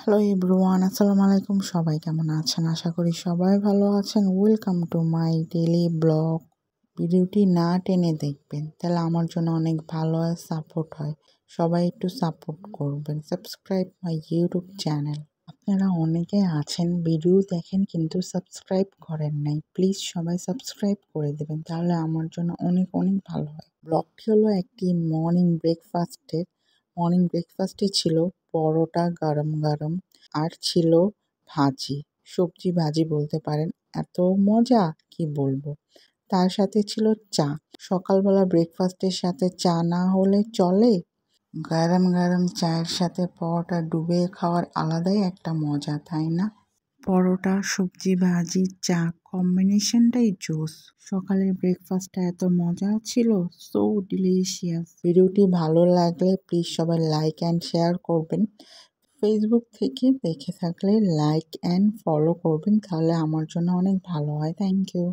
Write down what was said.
Hello everyone, আসসালামু আলাইকুম। সবাই কেমন আছেন? আশা করি সবাই ভালো আছেন। Welcome to my daily blog. ভিডিওটি না টেনে দেখবেন, তাহলে আমার জন্য অনেক ভালো হয়, সাপোর্ট হয়। সবাই একটু সাপোর্ট করবেন। Subscribe my YouTube channel. আপনারা অনেকে আছেন ভিডিও দেখেন কিন্তু সাবস্ক্রাইব করেন নাই। প্লিজ সবাই সাবস্ক্রাইব করে দেবেন, তাহলে আমার জন্য অনেক অনেক ভালো হয়। ব্লগটি হলো একটি মর্নিং ব্রেকফাস্টে ছিল পরোটা গরম গরম, আর ছিল ভাজি, সবজি ভাজি বলতে পারেন। এত মজা কি বলবো। তার সাথে ছিল চা। সকালবেলা ব্রেকফাস্টের সাথে চা না হলে চলে? গরম গরম চায়ের সাথে পরোটা ডুবিয়ে খাওয়ার আলাদাই একটা মজা, তাই না? পরোটা, সবজি ভাজি, চা কম্বিনেশনটাই জোস। সকালের ব্রেকফাস্টটা এত মজা ছিল, সো ডিলিশিয়াস। ভিডিওটি ভালো লাগলে প্লিজ সবাই লাইক অ্যান্ড শেয়ার করবেন। ফেসবুক থেকে দেখে থাকলে লাইক অ্যান্ড ফলো করবেন, তাহলে আমার জন্য অনেক ভালো হয়। Thank you.